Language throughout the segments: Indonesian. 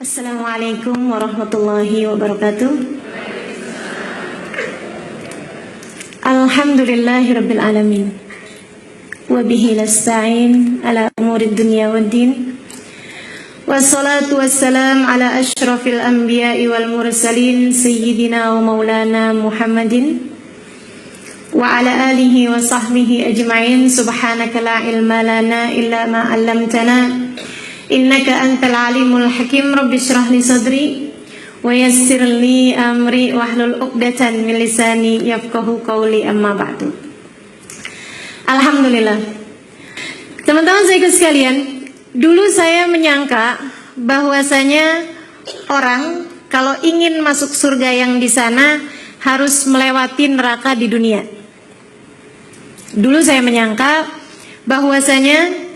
Assalamualaikum warahmatullahi wabarakatuh. Alhamdulillahirabbil alamin. Wa bihi nasta'in ala umurid dunya waddin. Wassalatu wassalam ala asyrafil anbiya'i wal mursalin sayyidina wa maulana Muhammadin wa ala alihi wa sahbihi ajma'in. Subhanaka la ilma lana illa ma 'allamtana innaka antal alimul hakim. Rabbi shrah li sadri wa yassir li amri wahlul 'uqdatan min lisani yafqahu qawli, amma ba'du. Alhamdulillah. Teman-teman saya sekalian, dulu saya menyangka bahwasanya orang kalau ingin masuk surga yang di sana harus melewati neraka di dunia. Dulu saya menyangka bahwasanya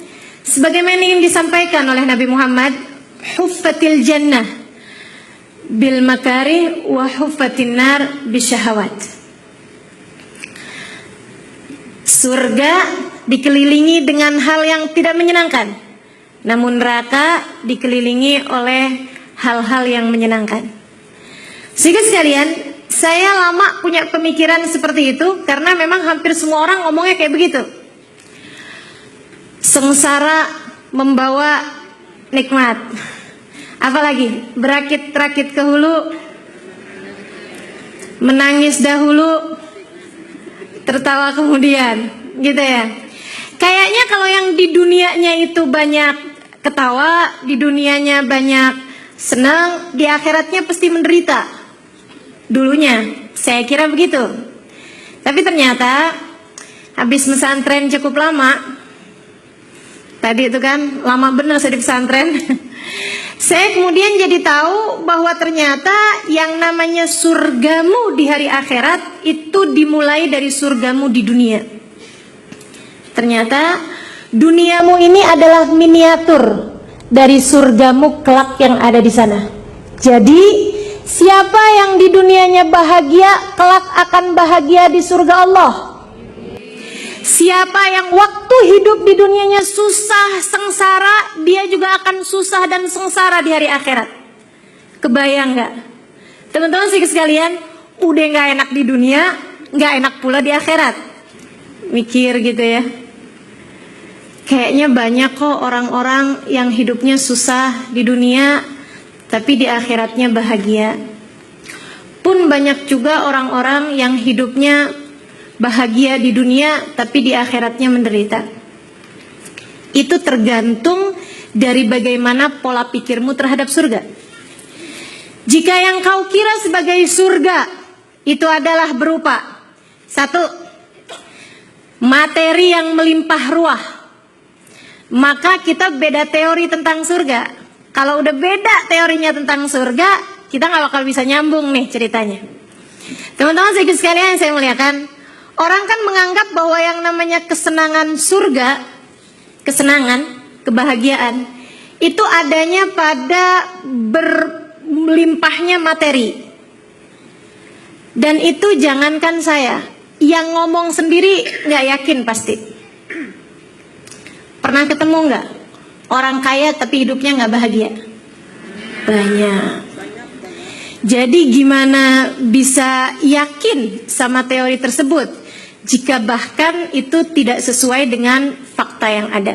sebagaimana yang disampaikan oleh Nabi Muhammad, huffatil jannah bil makarih wa huffatin nar bisyahawat. Surga dikelilingi dengan hal yang tidak menyenangkan, namun neraka dikelilingi oleh hal-hal yang menyenangkan. Sehingga sekalian, saya lama punya pemikiran seperti itu karena memang hampir semua orang ngomongnya kayak begitu. Sengsara membawa nikmat, apalagi berakit-rakit ke hulu, menangis dahulu, tertawa kemudian, gitu ya. Kayaknya kalau yang di dunianya itu banyak ketawa, di dunianya banyak senang, di akhiratnya pasti menderita. Dulunya saya kira begitu. Tapi ternyata habis pesantren cukup lama, tadi itu kan lama benar saya di pesantren. Saya kemudian jadi tahu bahwa ternyata yang namanya surgamu di hari akhirat itu dimulai dari surgamu di dunia. Ternyata duniamu ini adalah miniatur dari surgamu kelak yang ada di sana. Jadi siapa yang di dunianya bahagia, kelak akan bahagia di surga Allah. Siapa yang waktu hidup di dunianya susah, sengsara, dia juga akan susah dan sengsara di hari akhirat. Kebayang nggak? Teman-teman sekalian, udah nggak enak di dunia, nggak enak pula di akhirat. Mikir gitu ya. Kayaknya banyak kok orang-orang yang hidupnya susah di dunia, tapi di akhiratnya bahagia. Pun banyak juga orang-orang yang hidupnya bahagia di dunia tapi di akhiratnya menderita. Itu tergantung dari bagaimana pola pikirmu terhadap surga. Jika yang kau kira sebagai surga itu adalah berupa satu, materi yang melimpah ruah, maka kita beda teori tentang surga. Kalau udah beda teorinya tentang surga, kita gak bakal bisa nyambung nih ceritanya. Teman-teman sekalian yang saya muliakan, orang kan menganggap bahwa yang namanya kesenangan surga, kesenangan, kebahagiaan, itu adanya pada berlimpahnya materi. Dan itu jangankan saya, yang ngomong sendiri gak yakin pasti. Pernah ketemu gak orang kaya tapi hidupnya gak bahagia? Banyak. Jadi gimana bisa yakin sama teori tersebut jika bahkan itu tidak sesuai dengan fakta yang ada?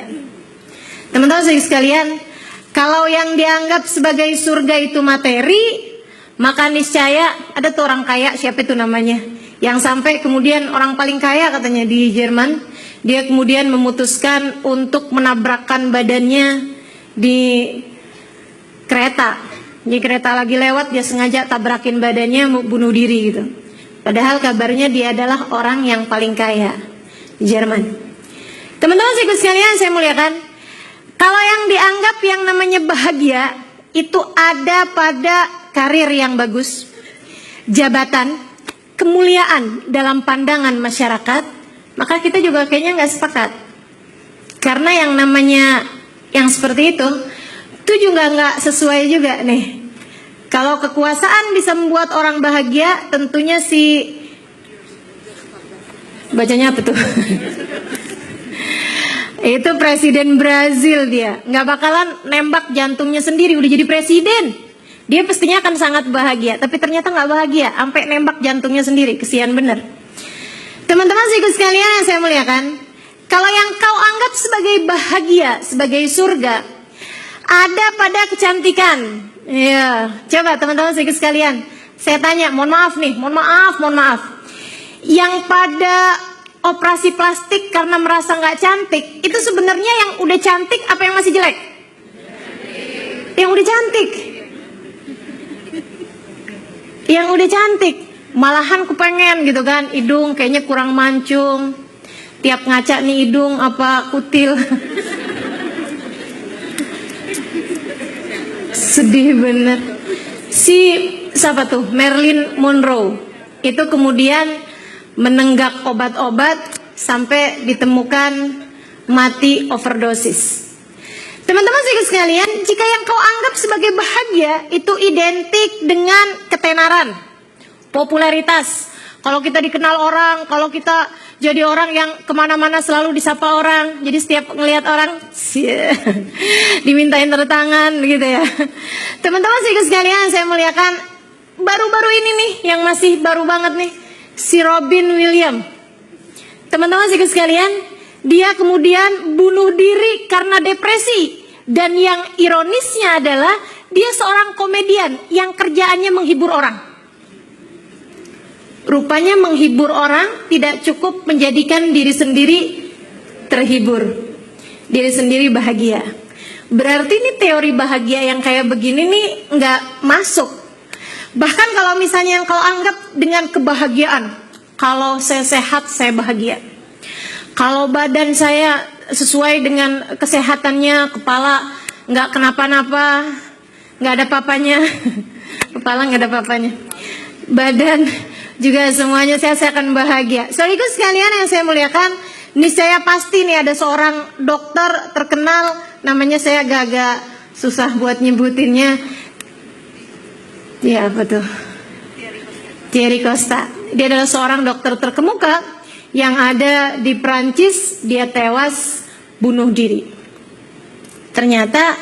Teman-teman sekalian, kalau yang dianggap sebagai surga itu materi, maka niscaya ada tuh orang kaya, siapa itu namanya, yang sampai kemudian orang paling kaya katanya di Jerman, dia kemudian memutuskan untuk menabrakkan badannya di kereta. Di kereta lagi lewat, dia sengaja tabrakin badannya, mau bunuh diri gitu. Padahal kabarnya dia adalah orang yang paling kaya di Jerman. Teman-teman sekalian saya muliakan, kalau yang dianggap yang namanya bahagia itu ada pada karir yang bagus, jabatan, kemuliaan dalam pandangan masyarakat, maka kita juga kayaknya nggak sepakat. Karena yang namanya yang seperti itu juga nggak sesuai juga nih. Kalau kekuasaan bisa membuat orang bahagia, tentunya bacanya apa tuh? Itu presiden Brazil dia. Nggak bakalan nembak jantungnya sendiri, udah jadi presiden. Dia pastinya akan sangat bahagia. Tapi ternyata nggak bahagia, sampai nembak jantungnya sendiri. Kesian bener. Teman-teman sikut sekalian yang saya muliakan, kalau yang kau anggap sebagai bahagia, sebagai surga, ada pada kecantikan. Ya, coba teman-teman sikut sekalian, saya tanya, mohon maaf nih, mohon maaf. Yang pada operasi plastik karena merasa nggak cantik, itu sebenarnya yang udah cantik apa yang masih jelek? Yang udah cantik. Yang udah cantik. Malahan kupengen gitu kan, hidung kayaknya kurang mancung. Tiap ngaca nih hidung apa kutil. Sedih bener. Siapa tuh? Marilyn Monroe. Itu kemudian menenggak obat-obat sampai ditemukan mati overdosis. Teman-teman sekalian, jika yang kau anggap sebagai bahagia itu identik dengan ketenaran, popularitas. Kalau kita dikenal orang, kalau kita jadi orang yang kemana-mana selalu disapa orang, jadi setiap ngelihat orang dimintain tanda tangan gitu ya. Teman-teman sekalian, saya muliakan, baru-baru ini nih yang masih baru banget nih, si Robin Williams. Teman-teman sekalian, dia kemudian bunuh diri karena depresi. Dan yang ironisnya adalah dia seorang komedian yang kerjaannya menghibur orang. Rupanya menghibur orang tidak cukup menjadikan diri sendiri terhibur, diri sendiri bahagia. Berarti ini teori bahagia yang kayak begini nih nggak masuk. Bahkan kalau misalnya yang kau anggap dengan kebahagiaan, kalau saya sehat saya bahagia, kalau badan saya sesuai dengan kesehatannya, kepala nggak kenapa-napa, nggak ada papanya, kepala nggak ada papanya, badan juga semuanya saya akan bahagia. Saudaraku sekalian yang saya muliakan, niscaya pasti nih ada seorang dokter terkenal, namanya saya agak susah buat nyebutinnya. Ya apa tuh? Thierry Costa. Dia adalah seorang dokter terkemuka yang ada di Prancis. Dia tewas bunuh diri. Ternyata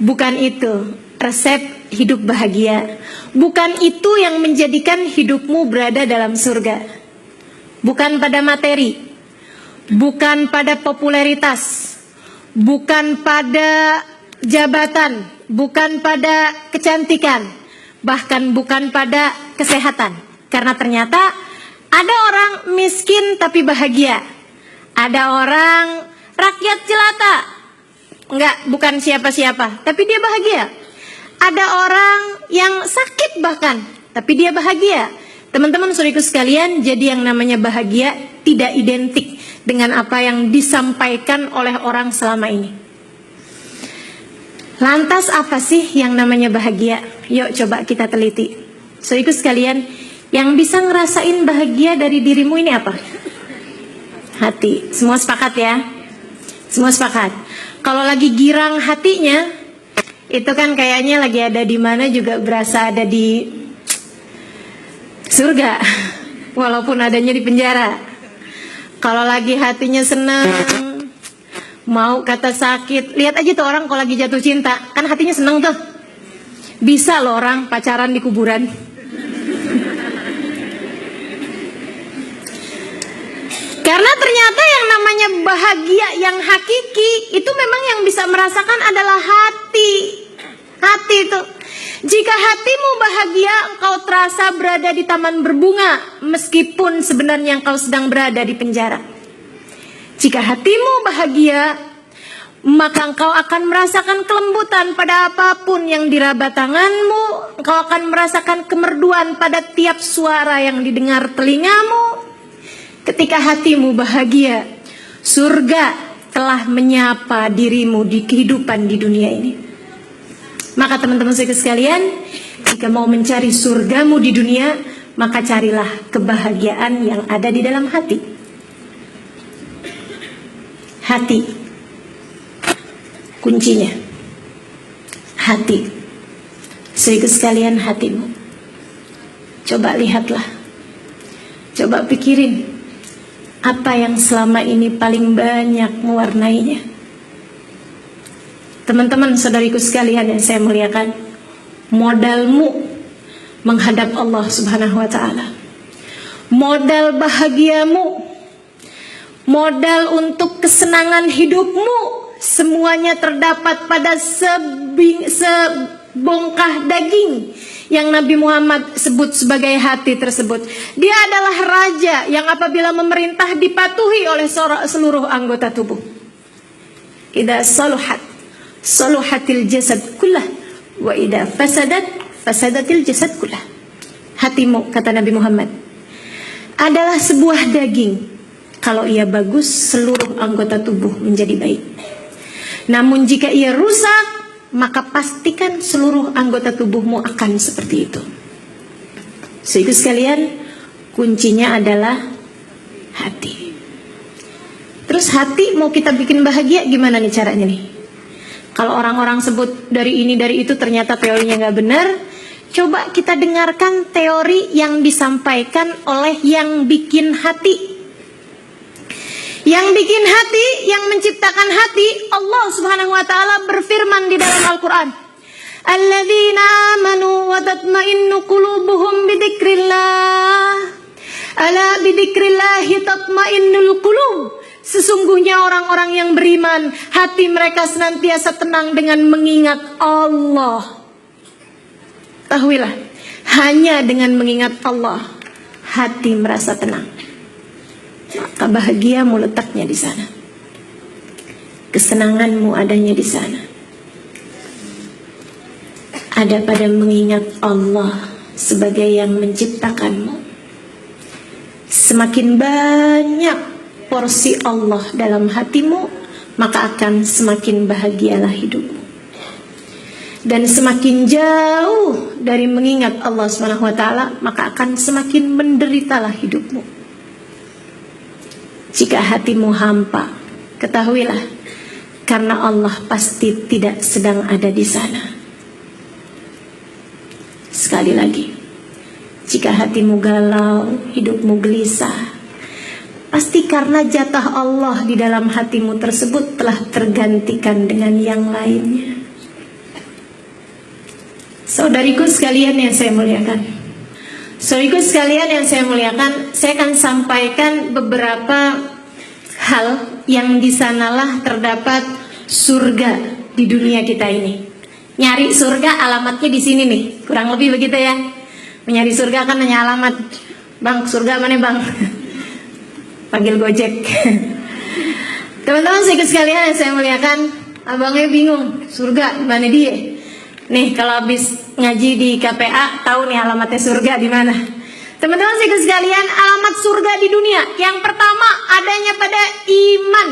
bukan itu resep hidup bahagia. Bukan itu yang menjadikan hidupmu berada dalam surga. Bukan pada materi, bukan pada popularitas, bukan pada jabatan, bukan pada kecantikan, bahkan bukan pada kesehatan. Karena ternyata ada orang miskin tapi bahagia. Ada orang rakyat jelata, bukan siapa-siapa, tapi dia bahagia. Ada orang yang sakit bahkan, tapi dia bahagia. Teman-teman saudaraku sekalian, jadi yang namanya bahagia tidak identik dengan apa yang disampaikan oleh orang selama ini. Lantas apa sih yang namanya bahagia? Yuk coba kita teliti. Saudaraku sekalian, yang bisa ngerasain bahagia dari dirimu ini apa? Hati. Semua sepakat ya? Semua sepakat. Kalau lagi girang hatinya, itu kan kayaknya lagi ada di mana juga berasa ada di surga, walaupun adanya di penjara. Kalau lagi hatinya senang, mau kata sakit, lihat aja tuh orang kalau lagi jatuh cinta, kan hatinya senang tuh. Bisa loh orang pacaran di kuburan. Karena ternyata yang namanya bahagia yang hakiki itu memang yang bisa merasakan adalah hati. Hati itu. Jika hatimu bahagia, engkau terasa berada di taman berbunga, meskipun sebenarnya engkau sedang berada di penjara. Jika hatimu bahagia, maka engkau akan merasakan kelembutan pada apapun yang diraba tanganmu. Engkau akan merasakan kemerduan pada tiap suara yang didengar telingamu. Ketika hatimu bahagia, surga telah menyapa dirimu di kehidupan di dunia ini. Maka teman-teman sekalian, jika mau mencari surgamu di dunia, maka carilah kebahagiaan yang ada di dalam hati. Hati, kuncinya. Hati. Sekalian hatimu. Coba lihatlah. Coba pikirin. Apa yang selama ini paling banyak mewarnainya? Teman-teman, saudariku sekalian yang saya muliakan, modalmu menghadap Allah Subhanahu wa ta'ala, modal bahagiamu, modal untuk kesenangan hidupmu, semuanya terdapat pada sebongkah daging yang Nabi Muhammad sebut sebagai hati tersebut. Dia adalah raja yang apabila memerintah dipatuhi oleh seluruh anggota tubuh. Idza saluhatil jasad kullah wa idza fasadatil jasad kullah. Hatimu, kata Nabi Muhammad, adalah sebuah daging. Kalau ia bagus, seluruh anggota tubuh menjadi baik. Namun jika ia rusak, maka pastikan seluruh anggota tubuhmu akan seperti itu. Saudara sekalian, kuncinya adalah hati. Terus hati mau kita bikin bahagia gimana nih caranya nih? Kalau orang-orang sebut dari ini dari itu, ternyata teorinya nggak benar. Coba kita dengarkan teori yang disampaikan oleh yang bikin hati. Yang bikin hati, yang menciptakan hati, Allah Subhanahu wa ta'ala berfirman di dalam Al-Quran, alladzina amanu wa tatma'innu qulubuhum bidzikrillah, ala bidzikrillahi tatma'innul qulub. Sesungguhnya orang-orang yang beriman, hati mereka senantiasa tenang dengan mengingat Allah. Tahuilah, hanya dengan mengingat Allah, hati merasa tenang. Maka bahagiamu letaknya di sana, kesenanganmu adanya di sana. Ada pada mengingat Allah sebagai yang menciptakanmu. Semakin banyak porsi Allah dalam hatimu, maka akan semakin bahagialah hidupmu. Dan semakin jauh dari mengingat Allah Subhanahu wa ta'ala, maka akan semakin menderitalah hidupmu. Jika hatimu hampa, ketahuilah, karena Allah pasti tidak sedang ada di sana. Sekali lagi, jika hatimu galau, hidupmu gelisah, pasti karena jatah Allah di dalam hatimu tersebut telah tergantikan dengan yang lainnya. Saudariku sekalian yang saya muliakan, saudariku sekalian yang saya muliakan, saya akan sampaikan beberapa hal yang di sanalah terdapat surga di dunia kita ini. Nyari surga alamatnya di sini nih, kurang lebih begitu ya. Mencari surga kan hanya alamat. Bang, surga mana bang? Panggil Gojek. Teman-teman sekalian yang saya muliakan, abangnya bingung, surga mana dia? Nih kalau habis ngaji di KPA tahu nih alamatnya surga di mana. Teman-teman sekalian, alamat surga di dunia yang pertama adanya pada iman.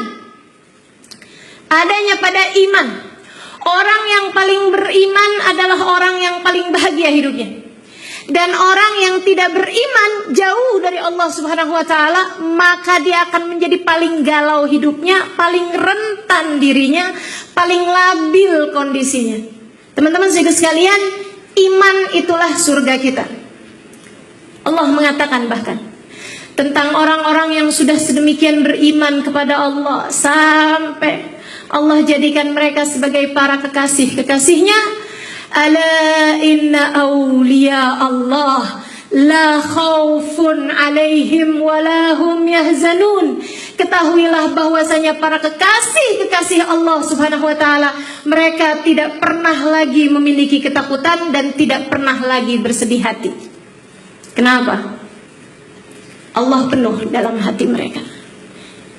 Adanya pada iman. Orang yang paling beriman adalah orang yang paling bahagia hidupnya. Dan orang yang tidak beriman jauh dari Allah Subhanahu wa ta'ala, maka dia akan menjadi paling galau hidupnya, paling rentan dirinya, paling labil kondisinya. Teman-teman sekalian, iman itulah surga kita. Allah mengatakan bahkan tentang orang-orang yang sudah sedemikian beriman kepada Allah, sampai Allah jadikan mereka sebagai para kekasih-kekasihnya. Ala inna awliya Allah la khawfun alaihim walahum yahzanun. Ketahuilah bahwasanya para kekasih-kekasih Allah Subhanahu wa ta'ala, mereka tidak pernah lagi memiliki ketakutan dan tidak pernah lagi bersedih hati. Kenapa? Allah penuh dalam hati mereka.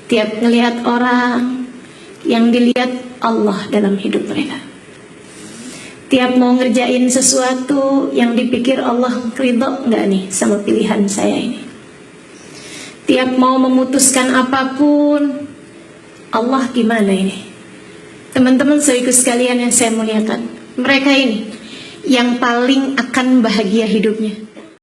Tiap ngelihat orang, yang dilihat Allah dalam hidup mereka. Tiap mau ngerjain sesuatu, yang dipikir Allah ridho nggak nih sama pilihan saya ini. Tiap mau memutuskan apapun, Allah gimana ini? Teman-teman saudaraku sekalian yang saya muliakan, mereka ini yang paling akan bahagia hidupnya.